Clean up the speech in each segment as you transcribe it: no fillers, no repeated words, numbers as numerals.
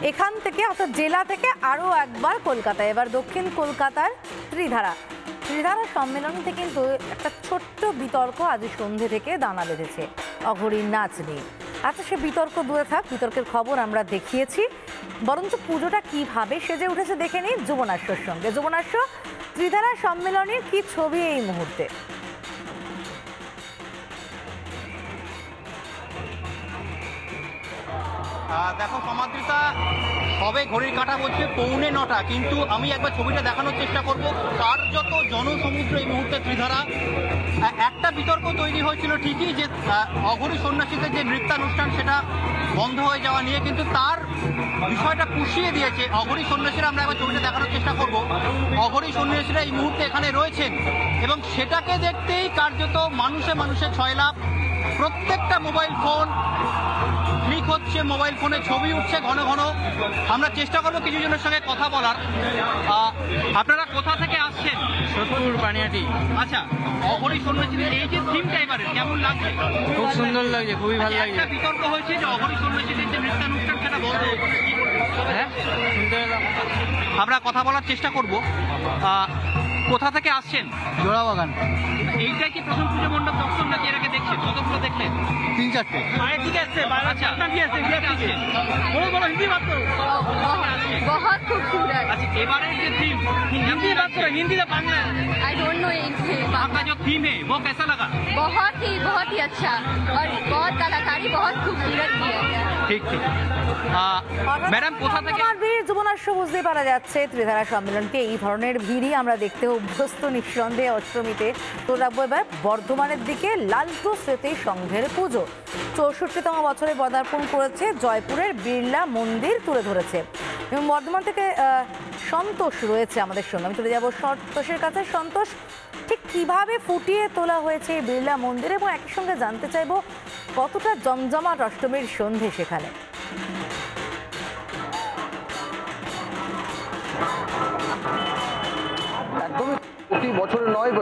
এখান থেকে অর্থাৎ জেলা থেকে আরও একবার কলকাতায়, এবার দক্ষিণ কলকাতার ত্রিধারা সম্মেলনীতে কিন্তু একটা ছোট্ট বিতর্ক আজ সন্ধ্যে থেকে দানা বেঁধেছে অঘরীর নাচ নিয়ে। আচ্ছা, সে বিতর্ক দূরে থাক, বিতর্কের খবর আমরা দেখিয়েছি, বরঞ্চ পুজোটা কিভাবে সেজে উঠেছে দেখে নিই যুবনাশ্যর সঙ্গে। যুবনাশ্য, ত্রিধারা সম্মেলনের কি ছবি এই মুহূর্তে? দেখো সমাদৃতা, সবে ঘড়ির কাঁটা বলছে 9:45, কিন্তু আমি একবার ছবিটা দেখানোর চেষ্টা করব। কার্যত জনসমুদ্র এই মুহূর্তে ত্রিধারা। একটা বিতর্ক তৈরি হয়েছিল ঠিকই যে অঘরী সন্ন্যাসীদের যে নৃত্যানুষ্ঠান সেটা বন্ধ হয়ে যাওয়া নিয়ে, কিন্তু তার বিষয়টা পুষিয়ে দিয়েছে অঘরী সন্ন্যাসীরা। আমরা একবার ছবিটা দেখানোর চেষ্টা করব। অঘরী সন্ন্যাসীরা এই মুহূর্তে এখানে রয়েছেন এবং সেটাকে দেখতেই কার্যত মানুষে ছয়লাভ। প্রত্যেকটা মোবাইল ফোন ক্লিক হচ্ছে, মোবাইল ফোনে ছবি উঠছে ঘন ঘন। আমরা চেষ্টা করবো কিছু জনের সঙ্গে কথা বলার। আপনারা কোথা থেকে আসছেন? সোদপুর বানিয়াটি। আচ্ছা, অঘরী সন্ন্যাসীদের এই যে থিমটা এবারে কেমন লাগছে? খুব সুন্দর লাগছে, খুবই ভালো লাগছে। একটা বিতর্ক হয়েছে যে অঘরী সন্ন্যাসীদের যে নৃত্যানুষ্ঠান সেটা বন্ধ। হ্যাঁ, শুনতে পেলাম। আমরা কথা বলার চেষ্টা করব। কোথা থেকে আসছেন? জোড়াবাগান। এইটাই কি প্রথম পুজো মণ্ডপ দর্শন নাকি এর আগে দেখছেন? কতগুলো দেখলেন? 3-4টে। বাইরে থেকে আসছে, হিন্দি বাদ করো। बहुत खूबसूरत। अच्छा, एबारे जो थीम हिंदी बात करो, हिंदी या बांग्ला? आई डोंट नो आपका जो थीम है वो कैसा लगा? बहुत ही अच्छा और बहुत कलाकारी बहुत खूबसूरत किया गया। ठीक ম্যাডাম, কোথা থেকে? ভিড় যুবনাশ্য বুঝতে পারা যাচ্ছে ত্রিধারা সম্মেলনকে এই ধরনের ভিড়ই আমরা দেখতে অভ্যস্ত নিঃসন্দেহে। অষ্টমীতে তো রাখবো এবার বর্ধমানের দিকে লালটু স্মৃতি সংঘের পুজো। 64তম বছরে পদার্পণ করেছে জয়পুরের বিড়লা মন্দির তুলে ধরেছে। এবং বর্ধমান থেকে সন্তোষ রয়েছে আমাদের সঙ্গে। আমি চলে যাবো সন্তোষের কাছে। সন্তোষ, ঠিক কিভাবে ফুটিয়ে তোলা হয়েছে এই বিড়লা মন্দির এবং একই সঙ্গে জানতে চাইবো কতটা জমজমাট অষ্টমীর সন্ধে সেখানে? একদমই প্রতি বছরে নয়,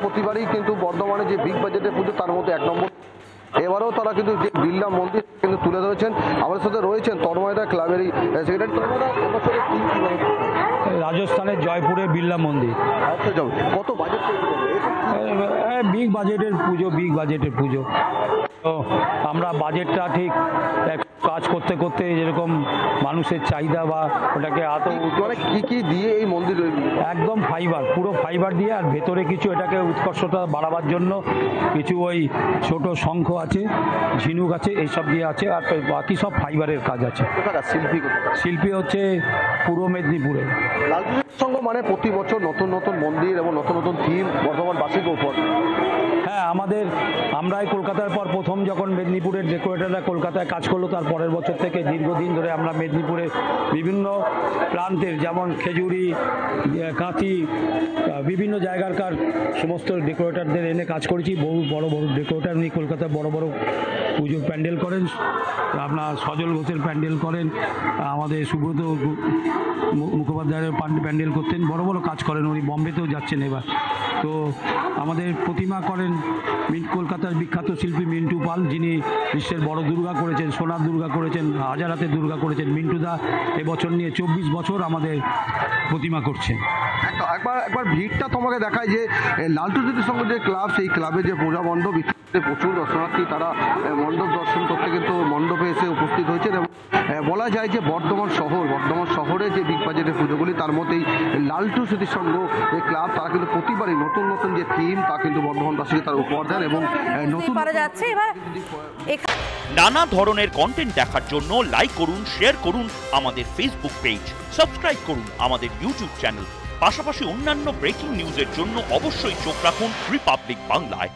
প্রতিবারই কিন্তু বর্ধমানে যে বিগ বাজেটের পুজো তার মধ্যে 1 নম্বর। এবারেও তারা কিন্তু যে বিড়লা মন্দির কিন্তু তুলে ধরেছেন। আমাদের সাথে রয়েছেন তন্ময়দা, ক্লাবেরই সেক্রেটারি। তন্ময়দা, এবছরের থিম কিভাবে? রাজস্থানের জয়পুরে বিড়লা মন্দির। আচ্ছা, কত বাজেট? বিগ বাজেটের পুজো। তো আমরা বাজেটটা ঠিক কাজ করতে করতে যেরকম মানুষের চাহিদা বা ওটাকে কি দিয়ে এই মন্দির? একদম পুরো ফাইবার দিয়ে, আর ভেতরে কিছু এটাকে উৎকর্ষতা বাড়াবার জন্য কিছু ওই ছোট শঙ্খ আছে, ঝিনুক আছে, এইসব দিয়ে আছে, আর বাকি সব ফাইবারের কাজ আছে। শিল্পী হচ্ছে পূর্ব মেদিনীপুরে। লালটুর সঙ্গ মানে প্রতি বছর নতুন নতুন মন্দির এবং নতুন নতুন থিম বর্ধমানবাসীর উপর। হ্যাঁ, আমরাই কলকাতার পর প্রথম যখন মেদিনীপুরের ডেকোরেটররা কলকাতায় কাজ করলো, তার পরের বছর থেকে দীর্ঘদিন ধরে আমরা মেদিনীপুরে বিভিন্ন প্রান্তের, যেমন খেজুরি, কাঁথি, বিভিন্ন জায়গাকার সমস্ত ডেকোরেটরদের এনে কাজ করেছি। বহু বড় বড় ডেকোরেটর উনি কলকাতায় বড় বড় পুজোর প্যান্ডেল করেন। আপনার সজল ঘোষের প্যান্ডেল করেন, আমাদের সুব্রত মুখোপাধ্যায়ের প্যান্ডেল করতেন, বড় বড় কাজ করেন উনি। বম্বেতেও যাচ্ছেন এবার। তো আমাদের প্রতিমা করেন কলকাতার বিখ্যাত শিল্পী মিন্টু পাল, যিনি বিশ্বের বড় দুর্গা করেছেন, সোনার দুর্গা করেছেন, হাজার হাতের দুর্গা করেছেন। মিন্টুদা এবছর নিয়ে 24 বছর আমাদের প্রতিমা করছেন। একবার ভিড়টা তোমাকে দেখায় যে লালটু স্মৃতি সংঘ যে ক্লাব, সেই ক্লাবে যে পূজা মণ্ডপ, প্রচুর দর্শনার্থী তারা মণ্ডপ দর্শন করতে কিন্তু মণ্ডপে এসে উপস্থিত হয়েছেন। এবং বলা যায় যে বর্ধমান শহরে যে বিগ বাজেটের পুজোগুলি তার মধ্যেই লালটু স্মৃতি সংঘ যে ক্লাব, তারা কিন্তু প্রতিবারই নতুন নতুন যে থিম তা কিন্তু বর্ধমানবাসীকে তার উপহার দেন। এবং নতুন নানা ধরনের কন্টেন্ট দেখার জন্য লাইক করুন, শেয়ার করুন আমাদের ফেসবুক পেজ, সাবস্ক্রাইব করুন আমাদের ইউটিউব চ্যানেল। পাশাপাশি অন্যান্য ব্রেকিং নিউজের জন্য অবশ্যই চোখ রাখুন রিপাবলিক বাংলায়।